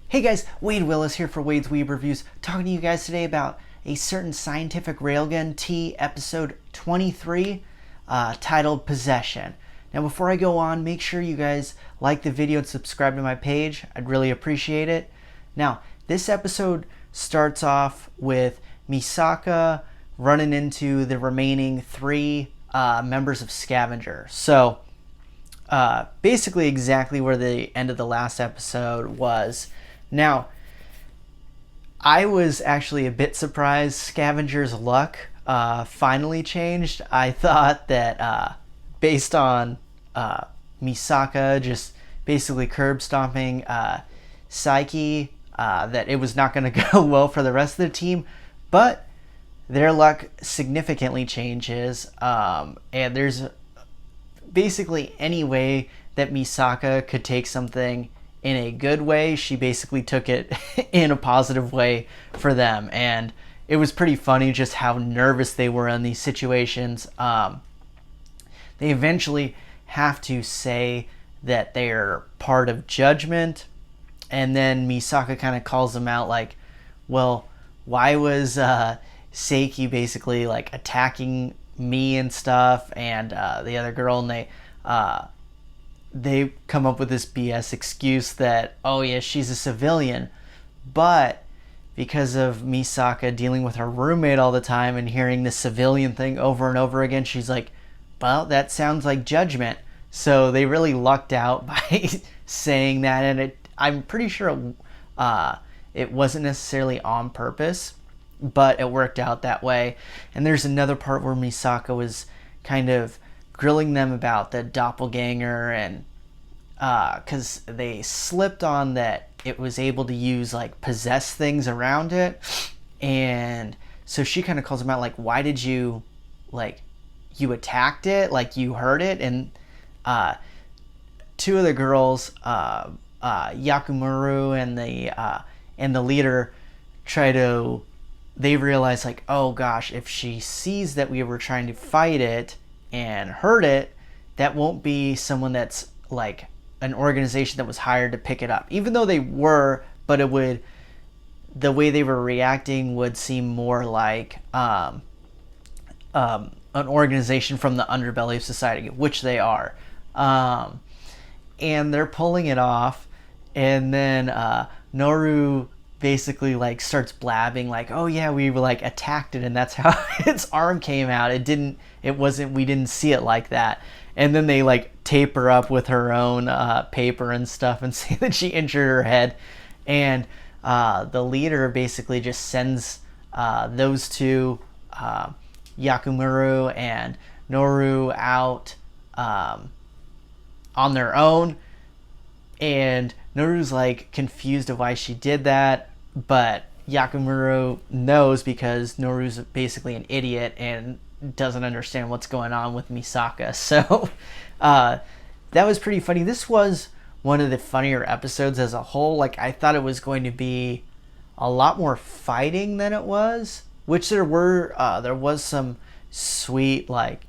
Hey guys, Wade Willis here for Wade's Weeb Reviews, talking to you guys today about a certain scientific Railgun T episode 23 titled Possession. Now before I go on, make sure you guys like the video and subscribe to my page. I'd really appreciate it. Now, this episode starts off with Misaka running into the remaining three members of Scavenger. So, basically exactly where the end of the last episode was. Now, I was actually a bit surprised Scavenger's luck finally changed. I thought that based on Misaka just basically curb stomping Saiki, that it was not going to go well for the rest of the team, but their luck significantly changes, and there's basically any way that Misaka could take something in a good way, she basically took it in a positive way for them. And it was pretty funny just how nervous they were in these situations. They eventually have to say that they're part of judgment, and then Misaka kind of calls them out like, well, why was Seiki basically like attacking me and stuff, and the other girl, and they come up with this BS excuse that, oh yeah, she's a civilian. But because of Misaka dealing with her roommate all the time and hearing the civilian thing over and over again, she's like, well, that sounds like judgment. So they really lucked out by saying that, and I'm pretty sure it wasn't necessarily on purpose, but it worked out that way. And there's another part where Misaka was kind of grilling them about the doppelganger, and because they slipped on that it was able to use like possess things around it, and so she kind of calls them out like, why did you, like, you attacked it, like you hurt it. And two of the girls, Yakumuru and the leader, they realize like, oh gosh, if she sees that we were trying to fight it and hurt it, that won't be someone that's like an organization that was hired to pick it up, even though they were, but the way they were reacting would seem more like an organization from the underbelly of society, which they are. And they're pulling it off, and then Noru basically like starts blabbing like, oh yeah, we were like attacked it, and that's how its arm came out. We didn't see it like that. And then they like tape her up with her own paper and stuff and say that she injured her head. And the leader basically just sends those two, Yakumuru and Noru, out on their own. And Noru's like confused of why she did that, but Yakumuru knows because Noru's basically an idiot and doesn't understand what's going on with Misaka. So that was pretty funny. This was one of the funnier episodes as a whole. Like, I thought it was going to be a lot more fighting than it was, which there was some sweet, like,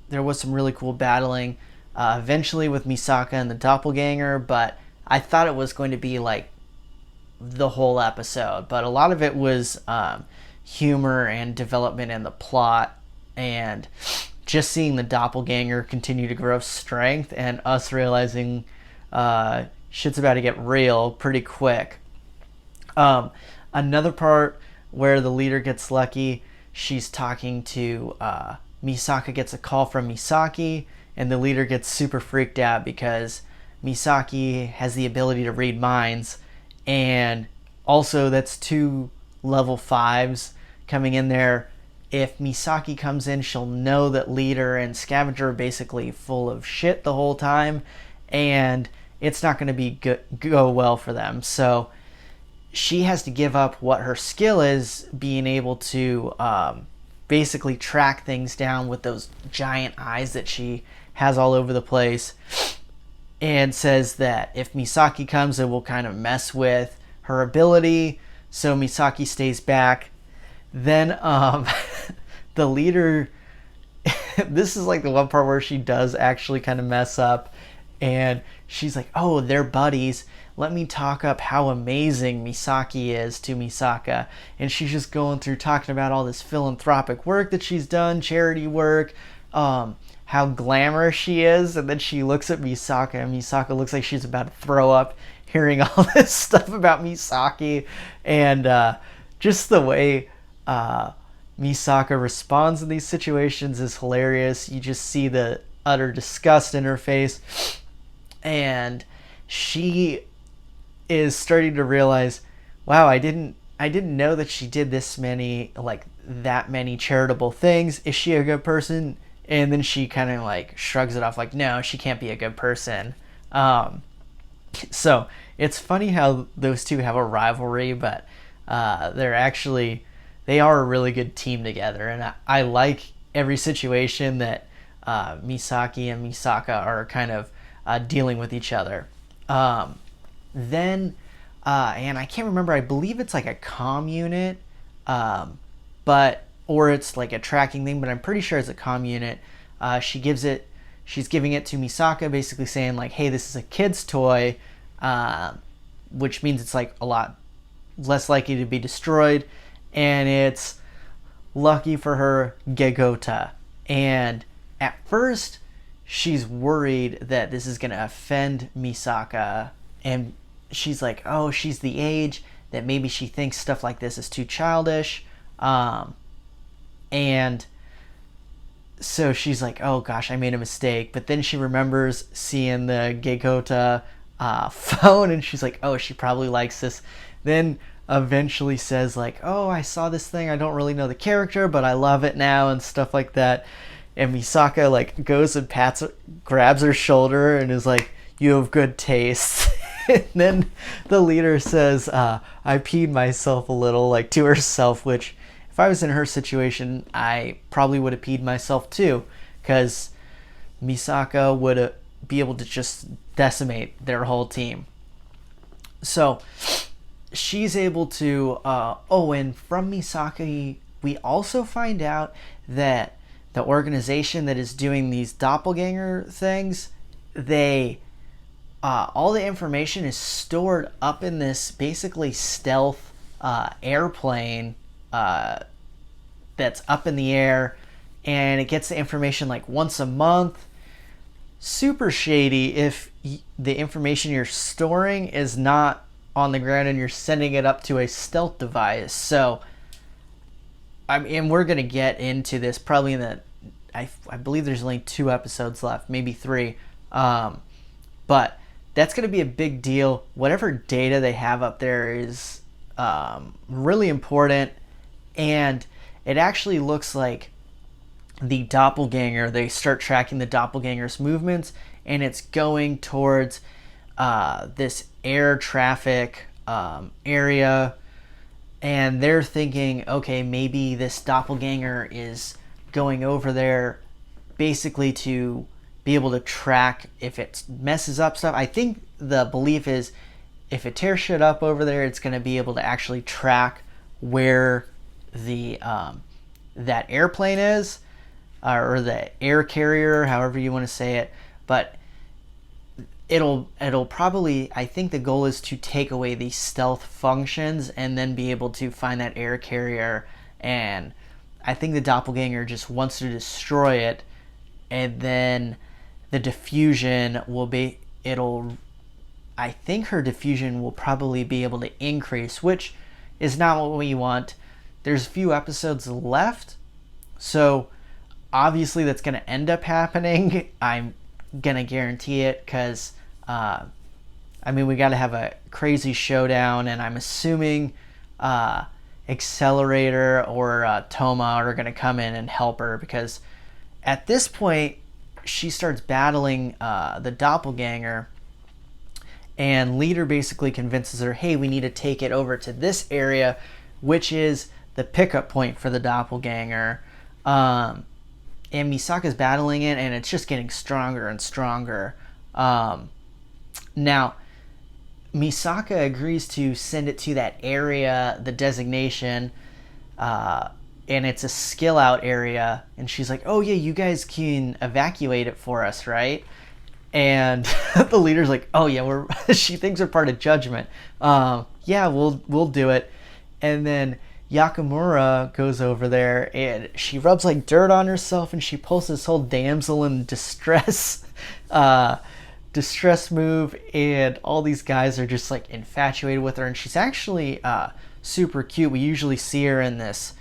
there was some really cool battling eventually with Misaka and the Doppelganger, but I thought it was going to be like the whole episode. But a lot of it was humor and development in the plot, and just seeing the Doppelganger continue to grow strength, and us realizing shit's about to get real pretty quick. Another part where the leader gets lucky, she's talking to Misaka, gets a call from Misaki, and the leader gets super freaked out because Misaki has the ability to read minds, and also that's 2 level 5s coming in there. If Misaki comes in, she'll know that leader and Scavenger are basically full of shit the whole time, and it's not going to go well for them. So she has to give up what her skill is, being able to basically track things down with those giant eyes that she has all over the place, and says that if Misaki comes, it will kind of mess with her ability, so Misaki stays back. Then the leader, this is like the one part where she does actually kind of mess up, and she's like, oh, they're buddies, let me talk up how amazing Misaki is to Misaka. And she's just going through talking about all this philanthropic work that she's done, charity work, how glamorous she is. And then she looks at Misaka, and Misaka looks like she's about to throw up hearing all this stuff about Misaki. And just the way Misaka responds in these situations is hilarious. You just see the utter disgust in her face. And she is starting to realize, wow, I didn't know that she did that many charitable things. Is she a good person? And then she kind of like shrugs it off, like, no, she can't be a good person. So it's funny how those two have a rivalry, but they are a really good team together. And I like every situation that Misaki and Misaka are kind of dealing with each other. Then, and I can't remember, I believe it's like a comm unit, or it's like a tracking thing, but I'm pretty sure it's a comm unit. She's giving it to Misaka, basically saying like, hey, this is a kid's toy, which means it's like a lot less likely to be destroyed, and it's lucky for her Gegota. And at first, she's worried that this is going to offend Misaka, and she's like, oh, she's the age that maybe she thinks stuff like this is too childish. And so she's like, oh gosh, I made a mistake. But then she remembers seeing the Gegota phone, and she's like, oh, she probably likes this. Then eventually says like, oh, I saw this thing, I don't really know the character, but I love it now, and stuff like that. And Misaka like goes and grabs her shoulder and is like, you have good taste. And then the leader says, I peed myself a little, like to herself, which if I was in her situation, I probably would have peed myself too, because Misaka would be able to just decimate their whole team. So she's able to, and from Misaka, we also find out that the organization that is doing these doppelganger things, all the information is stored up in this basically stealth airplane that's up in the air, and it gets the information like once a month. Super shady if the information you're storing is not on the ground and you're sending it up to a stealth device. So, and we're going to get into this probably in I believe there's only 2 episodes left, maybe 3. But that's going to be a big deal. Whatever data they have up there is really important. And it actually looks like the doppelganger, they start tracking the doppelganger's movements, and it's going towards this air traffic area. And they're thinking, okay, maybe this doppelganger is going over there basically to be able to track if it messes up stuff. I think the belief is if it tears shit up over there, it's going to be able to actually track where the that airplane is, or the air carrier, however you want to say it. But it'll probably, I think the goal is to take away these stealth functions and then be able to find that air carrier. And I think the doppelganger just wants to destroy it, and then the diffusion will be, I think her diffusion will probably be able to increase, which is not what we want. There's a few episodes left, so obviously that's going to end up happening. I'm going to guarantee it, because we got to have a crazy showdown, and I'm assuming Accelerator or Toma are going to come in and help her, because at this point she starts battling the doppelganger, and Leader basically convinces her, hey, we need to take it over to this area, which is the pickup point for the doppelganger. And Misaka's battling it, and it's just getting stronger and stronger. Now, Misaka agrees to send it to that area, the designation, and it's a skill out area. And she's like, oh yeah, you guys can evacuate it for us, right? And the leader's like, oh yeah, we're she thinks we're part of Judgment. Yeah, we'll do it. And then Yakamura goes over there and she rubs like dirt on herself, and she pulls this whole damsel in distress distress move, and all these guys are just like infatuated with her. And she's actually super cute. We usually see her in this,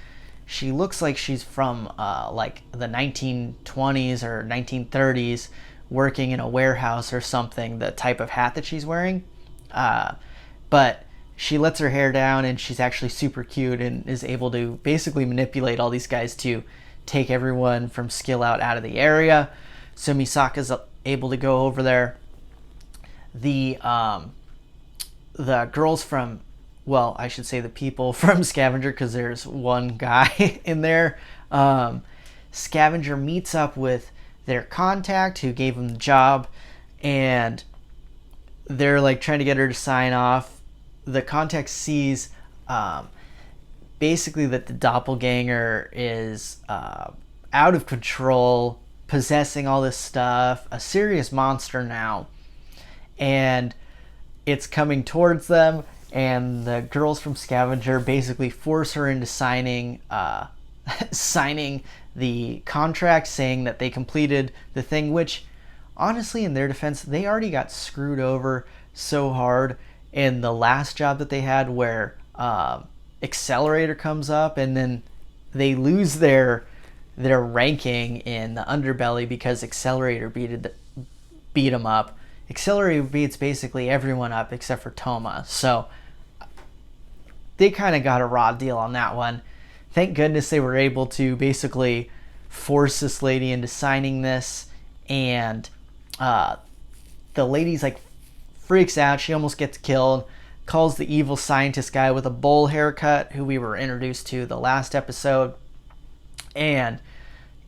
she looks like she's from like the 1920s or 1930s, working in a warehouse or something, the type of hat that she's wearing. But she lets her hair down, and she's actually super cute and is able to basically manipulate all these guys to take everyone from skill out of the area. So Misaka's able to go over there. The girls from, well, I should say the people from Scavenger, because there's one guy in there. Scavenger meets up with their contact who gave him the job, and they're like trying to get her to sign off. The contact sees basically that the doppelganger is out of control, possessing all this stuff, a serious monster now, and it's coming towards them. And the girls from Scavenger basically force her into signing the contract, saying that they completed the thing, which honestly, in their defense, they already got screwed over so hard in the last job that they had, where Accelerator comes up, and then they lose their ranking in the underbelly because Accelerator beat them up. Accelerator beats basically everyone up except for Toma, so they kind of got a raw deal on that one. Thank goodness they were able to basically force this lady into signing this, and the lady's like freaks out. She almost gets killed, calls the evil scientist guy with a bowl haircut, who we were introduced to the last episode, and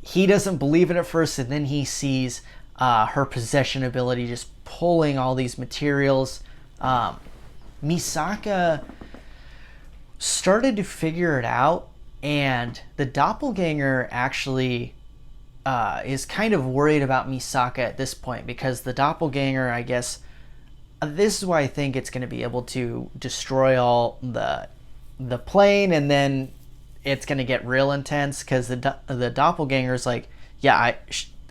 he doesn't believe it at first, and then he sees her possession ability just pulling all these materials. Misaka started to figure it out, and the doppelganger actually is kind of worried about Misaka at this point, because the doppelganger, I guess, this is why I think it's going to be able to destroy all the plane, and then it's going to get real intense, because the doppelganger is like, yeah,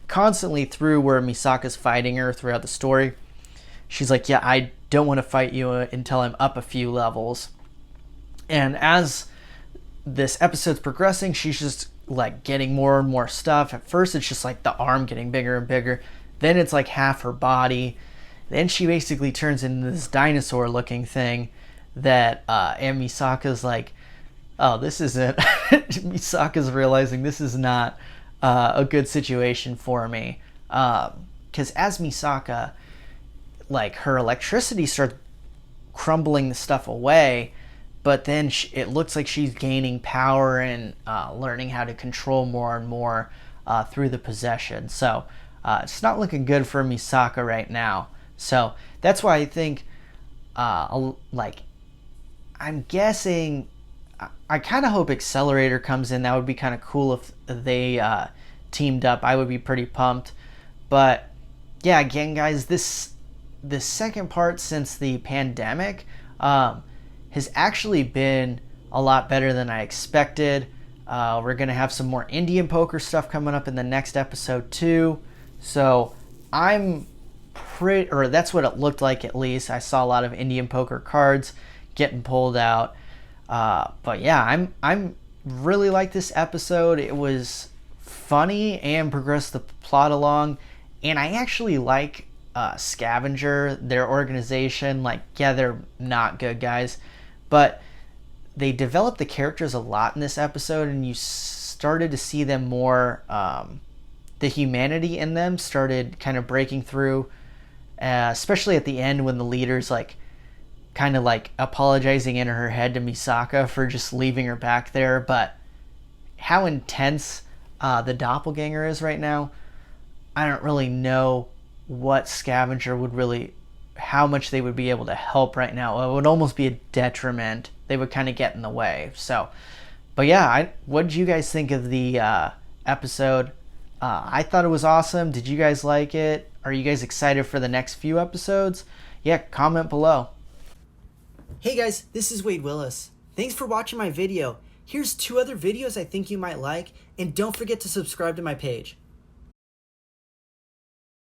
constantly through where Misaka's fighting her throughout the story, she's like, yeah, I don't want to fight you until I'm up a few levels. And as this episode's progressing, she's just like getting more and more stuff. At first it's just like the arm getting bigger and bigger, then it's like half her body. Then she basically turns into this dinosaur looking thing that and Misaka's like, oh, this isn't Misaka's realizing this is not a good situation for me, because as Misaka, like, her electricity starts crumbling the stuff away, but then it looks like she's gaining power and learning how to control more and more through the possession. So it's not looking good for Misaka right now. So that's why I think, like, I'm guessing, I kind of hope Accelerator comes in. That would be kind of cool if they teamed up. I would be pretty pumped. But yeah, again, guys, this second part since the pandemic has actually been a lot better than I expected. We're going to have some more Indian poker stuff coming up in the next episode too. So I'm or that's what it looked like, at least. I saw a lot of Indian poker cards getting pulled out. But yeah, I'm really like this episode. It was funny and progressed the plot along. And I actually like Scavenger, their organization. Like, yeah, they're not good guys, but they developed the characters a lot in this episode, and you started to see them more, the humanity in them started kind of breaking through, especially at the end when the leader's like kind of like apologizing in her head to Misaka for just leaving her back there. But how intense the doppelganger is right now, I don't really know what Scavenger would really, how much they would be able to help right now. It would almost be a detriment. They would kind of get in the way. So, but yeah, what did you guys think of the episode? I thought it was awesome. Did you guys like it? Are you guys excited for the next few episodes? Yeah, comment below. Hey guys, this is Wade Willis. Thanks for watching my video. Here's 2 other videos I think you might like, and don't forget to subscribe to my page.